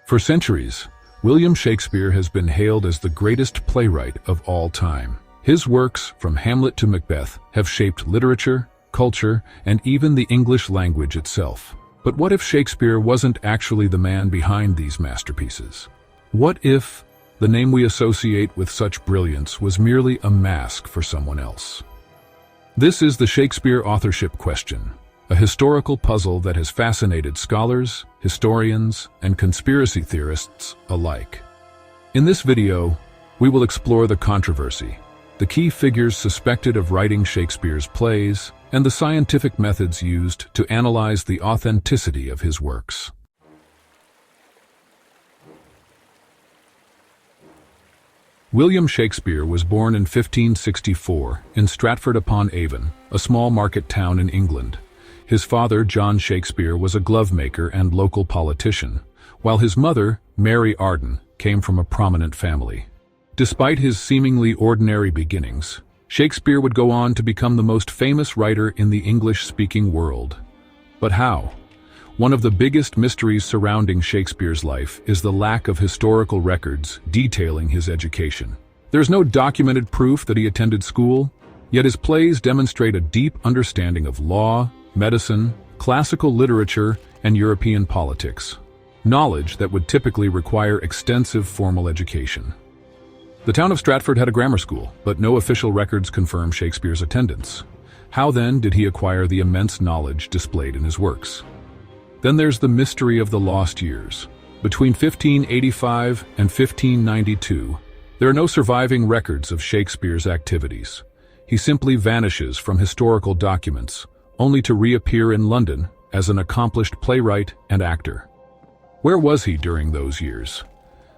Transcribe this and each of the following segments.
For centuries, William Shakespeare has been hailed as the greatest playwright of all time. His works, from Hamlet to Macbeth, have shaped literature, culture, and even the English language itself. But what if Shakespeare wasn't actually the man behind these masterpieces? What if the name we associate with such brilliance was merely a mask for someone else? This is the Shakespeare authorship question, a historical puzzle that has fascinated scholars, historians, and conspiracy theorists alike. In this video, we will explore the controversy, the key figures suspected of writing Shakespeare's plays, and the scientific methods used to analyze the authenticity of his works. William Shakespeare was born in 1564 in Stratford-upon-Avon, a small market town in England. His father, John Shakespeare, was a glovemaker and local politician, while his mother, Mary Arden, came from a prominent family. Despite his seemingly ordinary beginnings, Shakespeare would go on to become the most famous writer in the English-speaking world. But how? One of the biggest mysteries surrounding Shakespeare's life is the lack of historical records detailing his education. There's no documented proof that he attended school, yet his plays demonstrate a deep understanding of law, medicine, classical literature, and European politics, knowledge that would typically require extensive formal education. The town of Stratford had a grammar school, but no official records confirm Shakespeare's attendance. How then did he acquire the immense knowledge displayed in his works? Then there's the mystery of the lost years. Between 1585 and 1592, there are no surviving records of Shakespeare's activities. He simply vanishes from historical documents, only to reappear in London as an accomplished playwright and actor. Where was he during those years?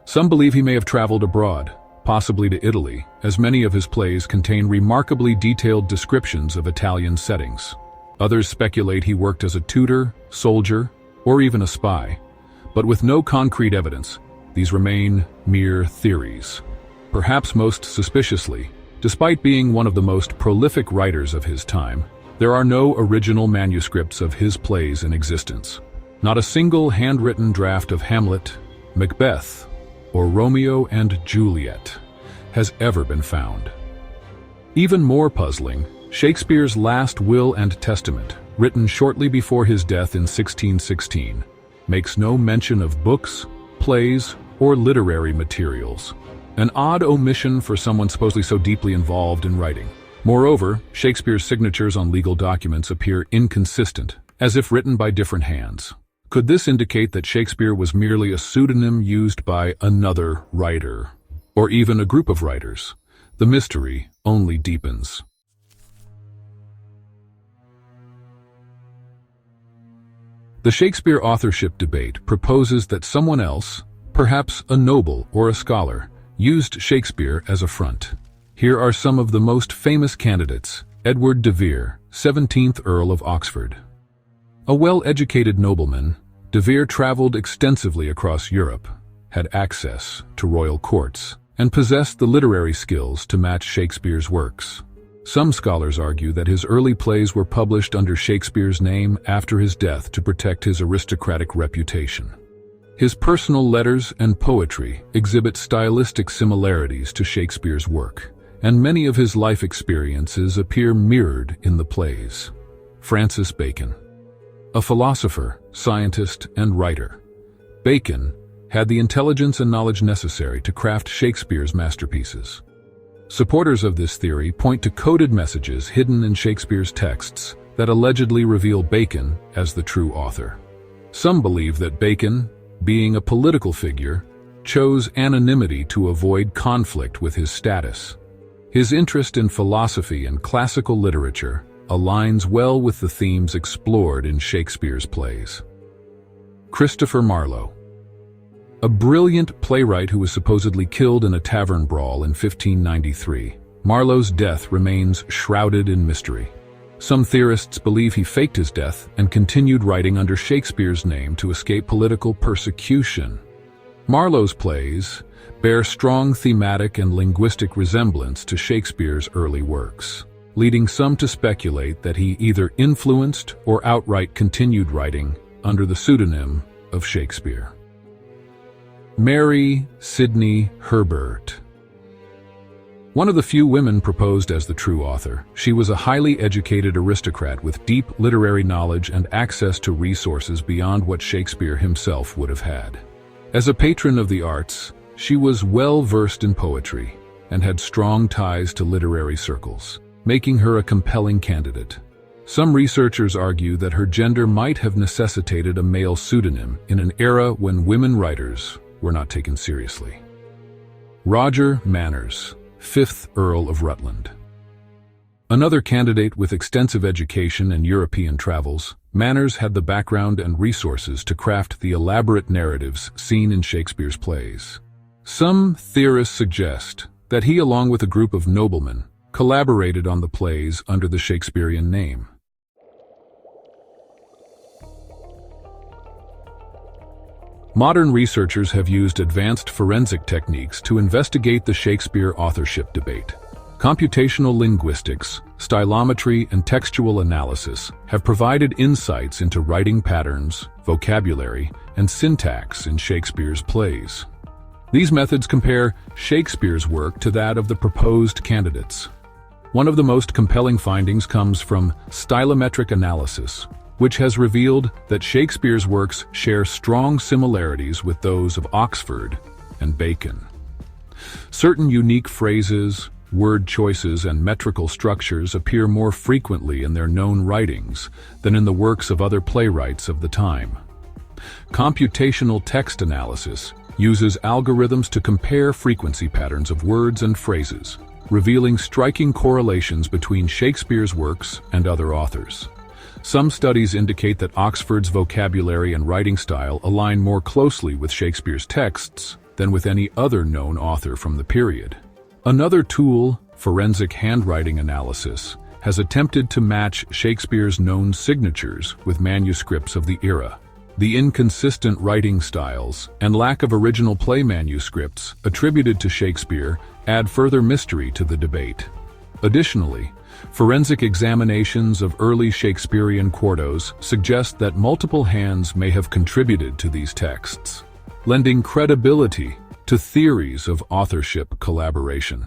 Some believe he may have traveled abroad, possibly to Italy, as many of his plays contain remarkably detailed descriptions of Italian settings. Others speculate he worked as a tutor, soldier, or even a spy. But with no concrete evidence, these remain mere theories. Perhaps most suspiciously, despite being one of the most prolific writers of his time, there are no original manuscripts of his plays in existence. Not a single handwritten draft of Hamlet, Macbeth, or Romeo and Juliet has ever been found. Even more puzzling, Shakespeare's last will and testament, written shortly before his death in 1616, makes no mention of books, plays, or literary materials. An odd omission for someone supposedly so deeply involved in writing. Moreover, Shakespeare's signatures on legal documents appear inconsistent, as if written by different hands. Could this indicate that Shakespeare was merely a pseudonym used by another writer, or even a group of writers? The mystery only deepens. The Shakespeare authorship debate proposes that someone else, perhaps a noble or a scholar, used Shakespeare as a front. Here are some of the most famous candidates. Edward de Vere, 17th Earl of Oxford. A well-educated nobleman, de Vere traveled extensively across Europe, had access to royal courts, and possessed the literary skills to match Shakespeare's works. Some scholars argue that his early plays were published under Shakespeare's name after his death to protect his aristocratic reputation. His personal letters and poetry exhibit stylistic similarities to Shakespeare's work, and many of his life experiences appear mirrored in the plays. Francis Bacon. A philosopher, scientist, and writer, Bacon had the intelligence and knowledge necessary to craft Shakespeare's masterpieces. Supporters of this theory point to coded messages hidden in Shakespeare's texts that allegedly reveal Bacon as the true author. Some believe that Bacon, being a political figure, chose anonymity to avoid conflict with his status. His interest in philosophy and classical literature aligns well with the themes explored in Shakespeare's plays. Christopher Marlowe. A brilliant playwright who was supposedly killed in a tavern brawl in 1593, Marlowe's death remains shrouded in mystery. Some theorists believe he faked his death and continued writing under Shakespeare's name to escape political persecution. Marlowe's plays bear strong thematic and linguistic resemblance to Shakespeare's early works, leading some to speculate that he either influenced or outright continued writing under the pseudonym of Shakespeare. Mary Sidney Herbert. One of the few women proposed as the true author, she was a highly educated aristocrat with deep literary knowledge and access to resources beyond what Shakespeare himself would have had. As a patron of the arts, she was well versed in poetry and had strong ties to literary circles, making her a compelling candidate. Some researchers argue that her gender might have necessitated a male pseudonym in an era when women writers were not taken seriously. Roger Manners, 5th Earl of Rutland. Another candidate with extensive education and European travels, Manners had the background and resources to craft the elaborate narratives seen in Shakespeare's plays. Some theorists suggest that he, along with a group of noblemen, collaborated on the plays under the Shakespearean name. Modern researchers have used advanced forensic techniques to investigate the Shakespeare authorship debate. Computational linguistics, stylometry, and textual analysis have provided insights into writing patterns, vocabulary, and syntax in Shakespeare's plays. These methods compare Shakespeare's work to that of the proposed candidates. One of the most compelling findings comes from stylometric analysis, which has revealed that Shakespeare's works share strong similarities with those of Oxford and Bacon. Certain unique phrases, word choices, and metrical structures appear more frequently in their known writings than in the works of other playwrights of the time. Computational text analysis uses algorithms to compare frequency patterns of words and phrases, revealing striking correlations between Shakespeare's works and other authors. Some studies indicate that Oxford's vocabulary and writing style align more closely with Shakespeare's texts than with any other known author from the period. Another tool, forensic handwriting analysis, has attempted to match Shakespeare's known signatures with manuscripts of the era. The inconsistent writing styles and lack of original play manuscripts attributed to Shakespeare add further mystery to the debate. Additionally, forensic examinations of early Shakespearean quartos suggest that multiple hands may have contributed to these texts, lending credibility to theories of authorship collaboration.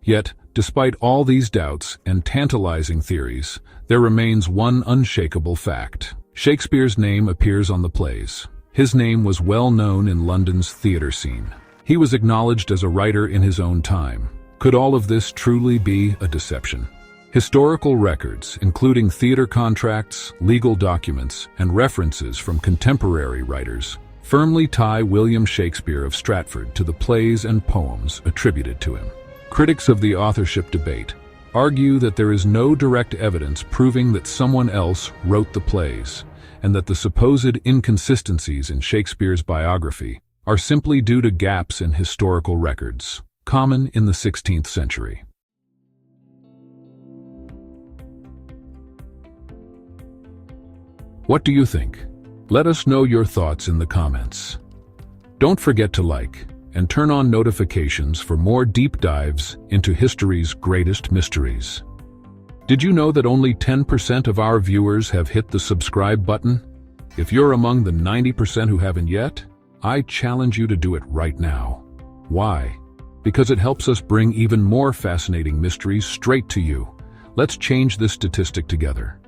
Yet, despite all these doubts and tantalizing theories, there remains one unshakable fact. Shakespeare's name appears on the plays. His name was well known in London's theatre scene. He was acknowledged as a writer in his own time. Could all of this truly be a deception? Historical records, including theatre contracts, legal documents, and references from contemporary writers, firmly tie William Shakespeare of Stratford to the plays and poems attributed to him. Critics of the authorship debate argue that there is no direct evidence proving that someone else wrote the plays, and that the supposed inconsistencies in Shakespeare's biography are simply due to gaps in historical records, common in the 16th century. What do you think? Let us know your thoughts in the comments. Don't forget to like and turn on notifications for more deep dives into history's greatest mysteries. Did you know that only 10% of our viewers have hit the subscribe button? If you're among the 90% who haven't yet, I challenge you to do it right now. Why? Because it helps us bring even more fascinating mysteries straight to you. Let's change this statistic together.